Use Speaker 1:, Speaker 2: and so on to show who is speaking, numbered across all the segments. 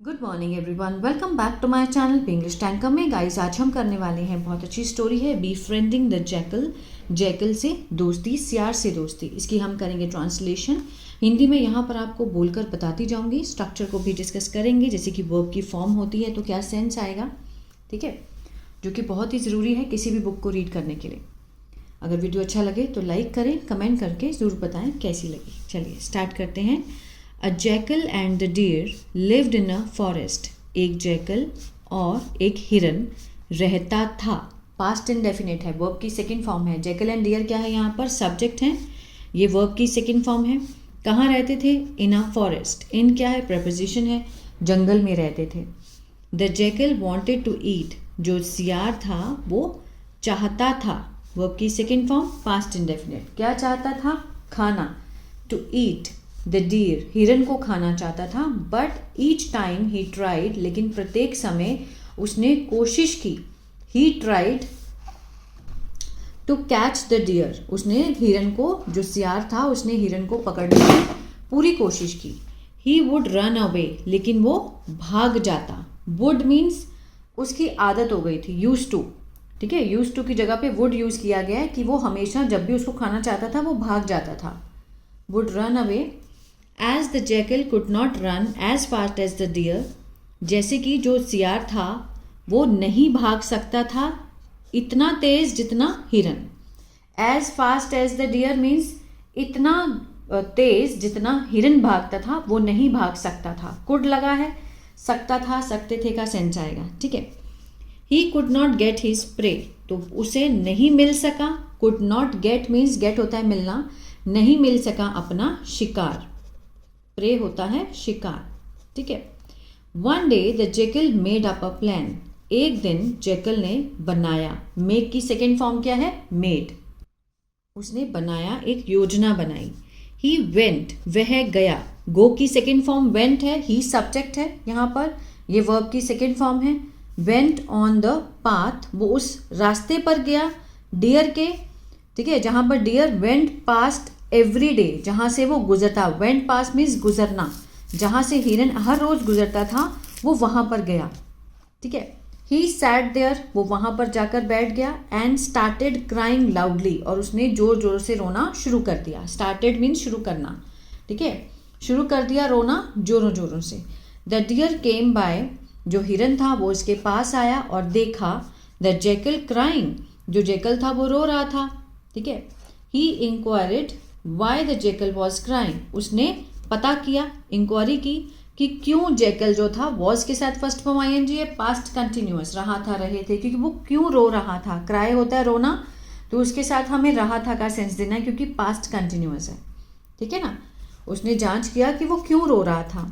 Speaker 1: Good morning everyone, welcome back to my channel English Tanker में। Guys, आज हम करने वाले हैं बहुत अच्छी स्टोरी है, befriending the jackal. Jackal से दोस्ती, सियार से दोस्ती। इसकी हम करेंगे ट्रांसलेशन हिंदी में। यहाँ पर आपको बोलकर बताती जाऊंगी, स्ट्रक्चर को भी डिस्कस करेंगे, जैसे कि वर्ब की फॉर्म होती है तो क्या सेंस आएगा, ठीक है, जो कि बहुत ही ज़रूरी है किसी भी बुक को रीड करने के लिए। अगर वीडियो अच्छा लगे तो लाइक करें, कमेंट करके ज़रूर बताएं कैसी लगी। चलिए स्टार्ट करते हैं। A jackal and the deer lived in a forest. एक जैकल और एक हिरन रहता था। पास्ट इंडेफिनिट है, वर्ब की सेकंड फॉर्म है। जैकल एंड डियर क्या है, यहाँ पर सब्जेक्ट है, ये वर्ब की सेकंड फॉर्म है। कहाँ रहते थे? इन अ फॉरेस्ट। इन क्या है? प्रपोजिशन है, जंगल में रहते थे। The jackal wanted to eat, जो सियार था वो चाहता था। वर्ब की सेकंड फॉर्म पास्ट इंडेफिनिट। क्या चाहता था? खाना। टू ईट द डीर, हिरन को खाना चाहता था। But each time he tried, लेकिन प्रत्येक समय उसने कोशिश की। He tried to catch the deer, उसने हिरन को, जो सियार था, उसने हिरन को पकड़ने की पूरी कोशिश की। ही वुड रन अवे, लेकिन वो भाग जाता। वुड मीन्स उसकी आदत हो गई थी, यूज टू, ठीक है। यूज टू की जगह पे वुड यूज किया गया है कि वो हमेशा जब भी उसको खाना चाहता था वो भाग जाता था। Would run away as the jackal could not run as fast as the deer, जैसे कि जो सियार था वो नहीं भाग सकता था इतना तेज जितना हिरन। As fast as the deer means इतना तेज जितना हिरन भागता था वो नहीं भाग सकता था। कुड लगा है, सकता था, सकते थे का सेंस आएगा, ठीक है। He could not get his prey, तो उसे नहीं मिल सका। Could not get means get होता है मिलना, नहीं मिल सका अपना शिकार। प्रे होता है शिकार, ठीक है। One day the jackal made up a plan, एक दिन जैकल ने बनाया। मेक की सेकेंड फॉर्म क्या है? मेड। उसने बनाया, एक योजना बनाई। ही वेंट, वह गया। गो की सेकेंड फॉर्म वेंट है, ही सब्जेक्ट है यहाँ पर, ये वर्ब की सेकेंड फॉर्म है। वेंट ऑन द पाथ, वो उस रास्ते पर गया डियर के, ठीक है, जहाँ पर deer went past every day, जहाँ से वो गुजरता। वेंट पास मीन्स गुजरना, जहाँ से हिरन हर रोज गुजरता था वो वहाँ पर गया, ठीक है। ही सैट देयर, वो वहाँ पर जाकर बैठ गया। एंड स्टार्टेड क्राइंग लाउडली, और उसने जोर जोर से रोना शुरू कर दिया। स्टार्टेड मीन्स शुरू करना, ठीक है, शुरू कर दिया रोना जोरों जोरों से। द डियर केम बाय, जो हिरन था वो इसके पास आया और देखा। द जैकल क्राइंग, जो जैकल था वो रो रहा था, ठीक है। He inquired why the jackal was crying, उसने पता किया, इंक्वायरी की कि क्यों जैकल जो था, वॉज के साथ फर्स्ट फॉर्म आईएनजी है, पास्ट कंटिन्यूअस, रहा था, रहे थे, क्योंकि वो क्यों रो रहा था। क्राई होता है रोना, तो उसके साथ हमें रहा था का सेंस देना है क्योंकि पास्ट कंटिन्यूअस है, ठीक है ना। उसने जांच किया कि वो क्यों रो रहा था।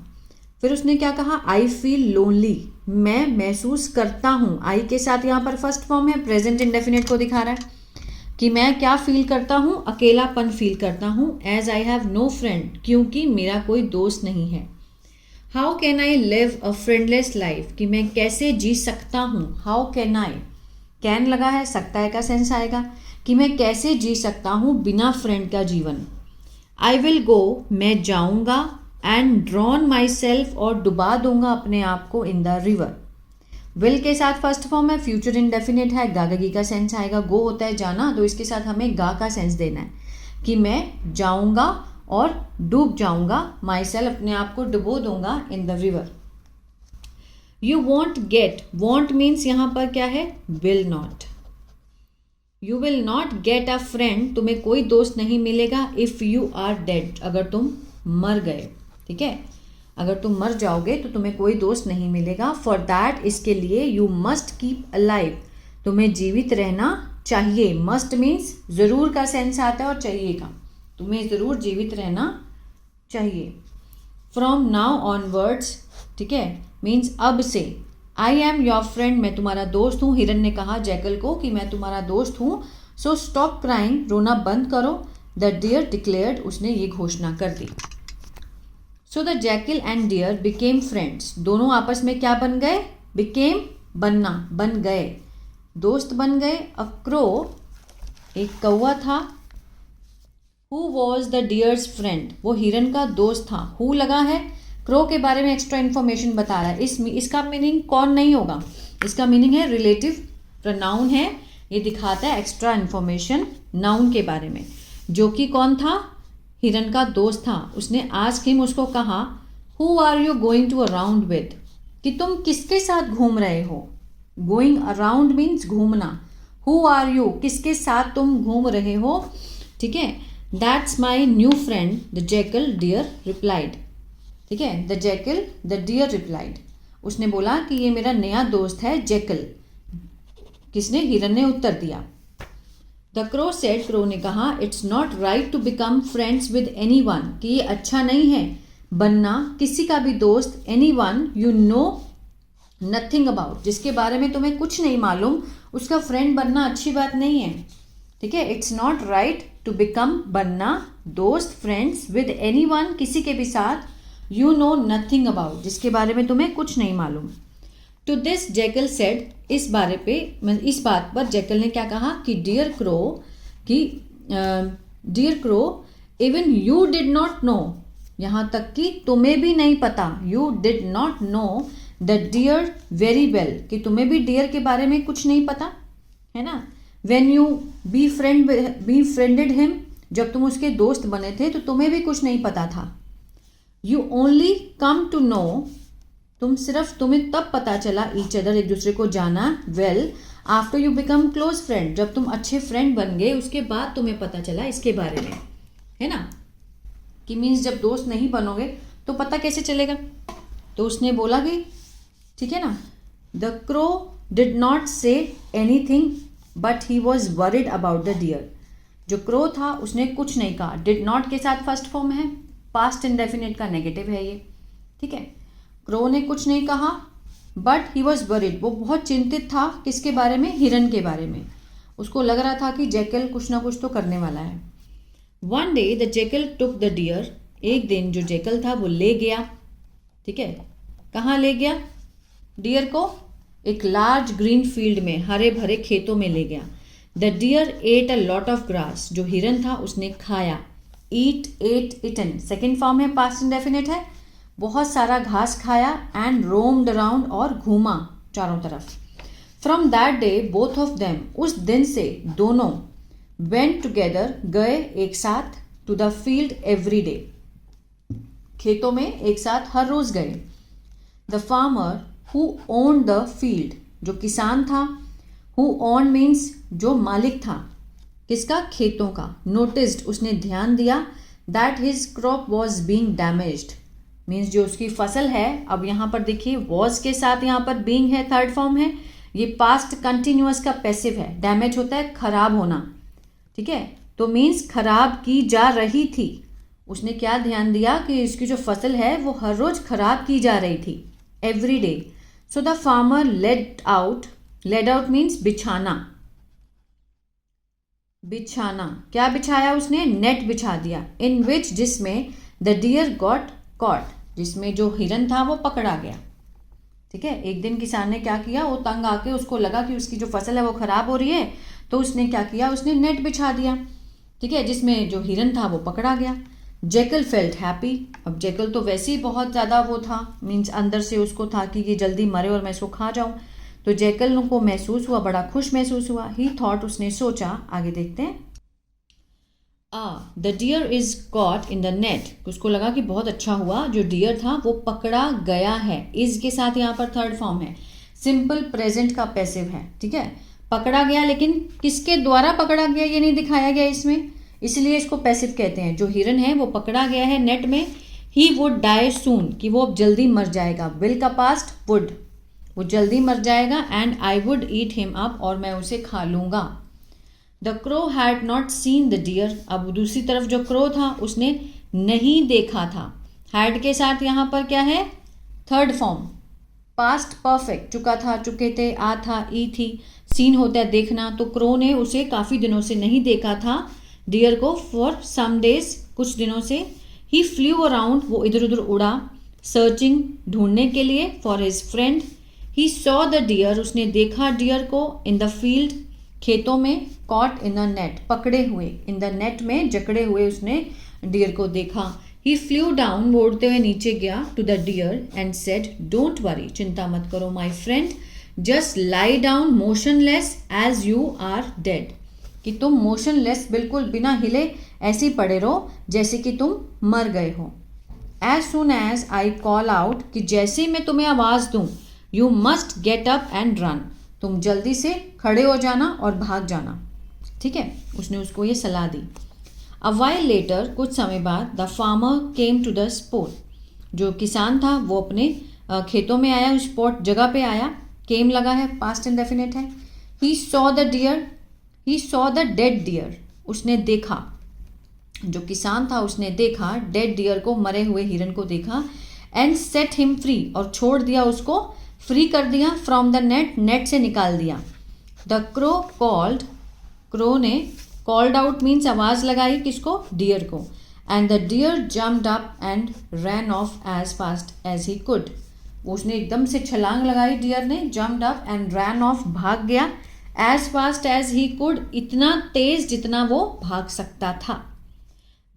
Speaker 1: फिर उसने क्या कहा? आई फील लोनली, मैं महसूस करता हूँ। आई के साथ यहाँ पर फर्स्ट फॉर्म है, प्रेजेंट इंडेफिनिट को दिखा रहा है कि मैं क्या फील करता हूँ, अकेलापन फील करता हूँ। As I have no friend, क्योंकि मेरा कोई दोस्त नहीं है। How can I live a friendless life, कि मैं कैसे जी सकता हूँ। हाउ कैन आई, कैन लगा है, सकता है का सेंस आएगा, कि मैं कैसे जी सकता हूँ बिना फ्रेंड का जीवन। आई विल गो, मैं जाऊँगा। एंड ड्रॉन माई सेल्फ, और डुबा दूंगा अपने आप को, इन द रिवर। विल के साथ फर्स्ट फॉर्म है, फ्यूचर इंडेफिनिट है, गागी का सेंस आएगा। गो होता है जाना, तो इसके साथ हमें गा का सेंस देना है कि मैं जाऊंगा और डूब जाऊंगा। माई सेल्फ, अपने आप को डुबो दूंगा, in the river. You won't get, won't means यहाँ पर क्या है? Will not. You will not get a friend, तुम्हें कोई दोस्त नहीं मिलेगा। इफ यू आर डेड, अगर तुम मर गए, ठीक है, अगर तुम मर जाओगे तो तुम्हें कोई दोस्त नहीं मिलेगा। फॉर दैट, इसके लिए, यू मस्ट कीप अलाइव, तुम्हें जीवित रहना चाहिए। मस्ट मीन्स जरूर का सेंस आता है और चाहिए का, तुम्हें जरूर जीवित रहना चाहिए। फ्रॉम नाउ ऑनवर्ड्स, ठीक है, मीन्स अब से। आई एम योर फ्रेंड, मैं तुम्हारा दोस्त हूँ। हिरन ने कहा जैकल को कि मैं तुम्हारा दोस्त हूँ। सो स्टॉप क्राइंग, रोना बंद करो। द डियर डिक्लेयर्ड, उसने ये घोषणा कर दी। So the jackal and deer became friends, दोनों आपस में क्या बन गए? बिकेम, बनना, बन गए, दोस्त बन गए। अ क्रो, एक कौवा था। Who was the dears friend, वो हिरन का दोस्त था। हु लगा है, क्रो के बारे में एक्स्ट्रा इन्फॉर्मेशन बता रहा है। इसका मीनिंग कौन नहीं होगा, इसका मीनिंग है रिलेटिव प्रोनाउन है। ये दिखाता है एक्स्ट्रा इन्फॉर्मेशन नाउन के बारे में। जो कि कौन था, हिरन का दोस्त था। उसने आस्क हिम, उसको कहा, who are you going to around with, कि तुम किसके साथ घूम रहे हो। गोइंग अराउंड मीन्स घूमना। हु आर यू, किसके साथ तुम घूम रहे हो, ठीक है। That's my new friend the jackal deer replied, ठीक है। The jackal the deer replied, उसने बोला कि ये मेरा नया दोस्त है जैकल। किसने, हिरन ने उत्तर दिया। द क्रो सेड, क्रो ने कहा, it's not right to become friends with anyone, कि ये अच्छा नहीं है बनना किसी का भी दोस्त। Any one you know nothing about, जिसके बारे में तुम्हें कुछ नहीं मालूम, उसका फ्रेंड बनना अच्छी बात नहीं है, ठीक है। It's not right to become, बनना दोस्त, फ्रेंड्स विद एनी वन, किसी के भी साथ, यू नो नथिंग अबाउट, जिसके बारे में तुम्हें कुछ नहीं मालूम। टू दिस जैकल सेड, इस बात पर जैकल ने क्या कहा कि डियर क्रो, कि dear crow even you did not know, यहाँ तक कि तुम्हें भी नहीं पता, you did not know the deer very well, कि तुम्हें भी डियर के बारे में कुछ नहीं पता है ना। When you befriended him, जब तुम उसके दोस्त बने थे तो तुम्हें भी कुछ नहीं पता था। You only come to know, तुम्हें तब पता चला, ईच अदर, एक दूसरे को जाना, well after you become close friend, जब तुम अच्छे फ्रेंड बन गए उसके बाद तुम्हें पता चला इसके बारे में, है ना। कि मीन्स जब दोस्त नहीं बनोगे तो पता कैसे चलेगा। तो उसने बोला कि ठीक है ना, the crow did not say anything but he was worried about the deer. जो क्रो था उसने कुछ नहीं कहा। डिड नॉट के साथ फर्स्ट फॉर्म है, पास्ट इंडेफिनिट का नेगेटिव है ये, ठीक है। क्रो ने कुछ नहीं कहा, बट ही वॉज वरिड, वो बहुत चिंतित था, किसके बारे में, हिरन के बारे में। उसको लग रहा था कि जैकल कुछ ना कुछ तो करने वाला है। One day the jackal took the deer, एक दिन जो जैकल था वो ले गया, ठीक है। कहाँ ले गया डियर को, एक लार्ज ग्रीन फील्ड में, हरे भरे खेतों में ले गया। The deer ate a lot of grass, जो हिरन था उसने खाया। Eat, ate, eaten, second form है, पास्ट इंडेफिनिट है, बहुत सारा घास खाया। एंड रोम्ड अराउंड, और घूमा चारों तरफ। From that day both of them, उस दिन से दोनों, वेंट टुगेदर, गए एक साथ, to the field every day, खेतों में एक साथ हर रोज गए। The farmer who owned the field, जो किसान था, हु ओन्ड मीन्स जो मालिक था, किसका, खेतों का। नोटिस्ड, उसने ध्यान दिया, that his crop was being damaged, means जो उसकी फसल है। अब यहाँ पर देखिए वॉज के साथ यहाँ पर बींग है, थर्ड फॉर्म है, ये पास्ट कंटिन्यूअस का पैसिव है। डैमेज होता है खराब होना, ठीक है। तो मीन्स खराब की जा रही थी। उसने क्या ध्यान दिया कि इसकी जो फसल है वो हर रोज खराब की जा रही थी, every day. So the farmer laid out means बिछाना, बिछाना, क्या बिछाया उसने, नेट बिछा दिया। इन विच, जिसमें, द डियर गॉट कॉट, जिसमें जो हिरन था वो पकड़ा गया, ठीक है। एक दिन किसान ने क्या किया, वो तंग आके, उसको लगा कि उसकी जो फसल है वो खराब हो रही है, तो उसने क्या किया, उसने नेट बिछा दिया, ठीक है, जिसमें जो हिरन था वो पकड़ा गया। जैकल फेल्ट हैप्पी, अब जैकल तो वैसे ही बहुत ज़्यादा वो था, मीन्स अंदर से उसको था कि ये जल्दी मरे और मैं इसको खा जाऊं। तो जैकल को महसूस हुआ, बड़ा खुश महसूस हुआ। ही थॉट, उसने सोचा, आगे देखते हैं। The deer is caught in the net, उसको लगा कि बहुत अच्छा हुआ, जो डियर था वो पकड़ा गया है। इज के साथ यहाँ पर थर्ड फॉर्म है, सिंपल प्रेजेंट का पैसिव है, ठीक है। पकड़ा गया, लेकिन किसके द्वारा पकड़ा गया ये नहीं दिखाया गया इसमें, इसलिए इसको पैसिव कहते हैं। जो हिरन है वो पकड़ा गया है नेट में। ही वुड डाई सून, कि वो अब जल्दी मर जाएगा। विल का पास्ट वुड, वो जल्दी मर जाएगा। And I would eat him up, और मैं उसे खा लूंगा। The crow had not seen the deer, अब दूसरी तरफ जो क्रो था उसने नहीं देखा था। हैड के साथ यहाँ पर क्या है, थर्ड फॉर्म, पास्ट परफेक्ट, चुका था, चुके थे, आ था, ई थी। सीन होता है देखना, तो क्रो ने उसे काफ़ी दिनों से नहीं देखा था, डियर को, फॉर सम डेज, कुछ दिनों से। ही फ्लू अराउंड, वो इधर उधर उड़ा, सर्चिंग, ढूंढने के लिए, for his friend. He saw the deer, उसने देखा डियर को, इन द फील्ड, खेतों में, कॉट इन द नेट, पकड़े हुए, इन द नेट में, जकड़े हुए उसने डियर को देखा। ही फ्लू डाउन, वो उड़ते हुए नीचे गया, to the deer and said don't worry, चिंता मत करो my friend, just lie down motionless as you are dead, कि तुम मोशनलेस बिल्कुल बिना हिले ऐसे ही पड़े रहो जैसे कि तुम मर गए हो। As soon as I call out, कि जैसे ही मैं तुम्हें आवाज़ दूँ, you must get up and run, तुम जल्दी से खड़े हो जाना और भाग जाना। ठीक है, उसने उसको ये सलाह दी। अ वाइल लेटर, कुछ समय बाद, the farmer came to the spot, जो किसान था वो अपने खेतों में आया, उस स्पॉट जगह पे आया, केम लगा है, पास्ट इंडेफिनिट है। He saw the deer, he saw the dead deer, उसने देखा, जो किसान था उसने देखा डेड डियर को, मरे हुए हिरन को देखा, एंड सेट हिम फ्री, और छोड़ दिया उसको, फ्री कर दिया, फ्रॉम द नेट, नेट से निकाल दिया। द क्रो कॉल्ड, क्रो ने कॉल्ड आउट मीन्स आवाज़ लगाई, किसको, डियर को, and the deer jumped up and ran off as fast as he could, उसने एकदम से छलांग लगाई, डियर ने, jumped up and ran off, भाग गया, as fast as he could, इतना तेज जितना वो भाग सकता था।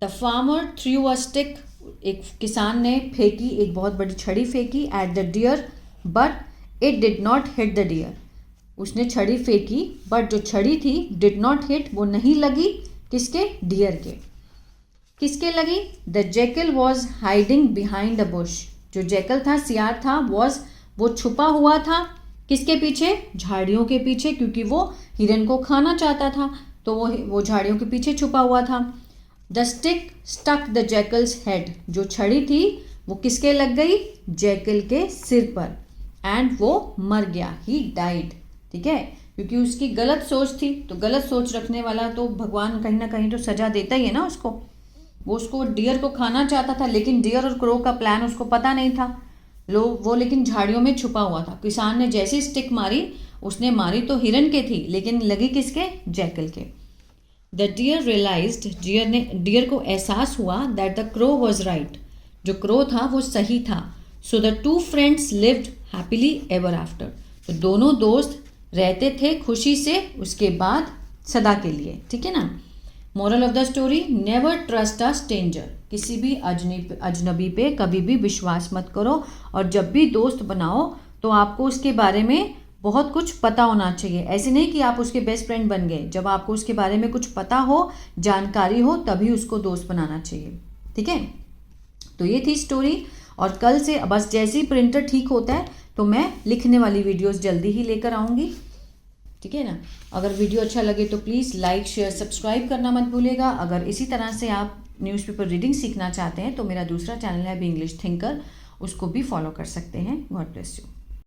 Speaker 1: The farmer threw a stick, एक किसान ने फेंकी, एक बहुत बड़ी छड़ी फेंकी, eight the deer but it did not hit the deer, उसने छड़ी फेंकी बट जो छड़ी थी डिड नॉट हिट, वो नहीं लगी, किसके, डियर के। किसके लगी, the jackal was hiding behind the Bush, जो जैकल था, सियार था, वॉज, वो छुपा हुआ था, किसके पीछे, झाड़ियों के पीछे, क्योंकि वो हिरन को खाना चाहता था, तो वो झाड़ियों के पीछे छुपा हुआ था। The stick stuck the jackal's head, जो छड़ी थी वो किसके लग गई, जैकल के सिर पर, एंड वो मर गया, ही डाइड। ठीक है, क्योंकि उसकी गलत सोच थी, तो गलत सोच रखने वाला तो भगवान कहीं ना कहीं तो सजा देता ही है ना उसको। वो उसको डियर को खाना चाहता था, लेकिन डियर और क्रो का प्लान उसको पता नहीं था, वो लेकिन झाड़ियों में छुपा हुआ था। किसान ने जैसी स्टिक मारी, उसने मारी तो हिरन के थी, लेकिन लगी किसके, जैकल के। द डियर रियलाइज्ड, डियर को एहसास हुआ, that the crow was right, जो क्रो था वो सही था। So the two friends lived happily ever after, तो दोनों दोस्त रहते थे खुशी से उसके बाद सदा के लिए। ठीक है ना। Moral of the story, never trust a stranger, किसी भी अजनबी पे कभी भी विश्वास मत करो, और जब भी दोस्त बनाओ तो आपको उसके बारे में बहुत कुछ पता होना चाहिए। ऐसे नहीं कि आप उसके बेस्ट फ्रेंड बन गए, जब आपको उसके बारे में कुछ पता हो, जानकारी हो, तभी उसको दोस्त बनाना चाहिए। ठीक है, तो ये थी स्टोरी, और कल से बस जैसे ही प्रिंटर ठीक होता है तो मैं लिखने वाली वीडियोस जल्दी ही लेकर आऊँगी। ठीक है ना। अगर वीडियो अच्छा लगे तो प्लीज़ लाइक, शेयर, सब्सक्राइब करना मत भूलिएगा। अगर इसी तरह से आप न्यूज़पेपर रीडिंग सीखना चाहते हैं तो मेरा दूसरा चैनल है बी इंग्लिश थिंकर, उसको भी फॉलो कर सकते हैं। God bless you.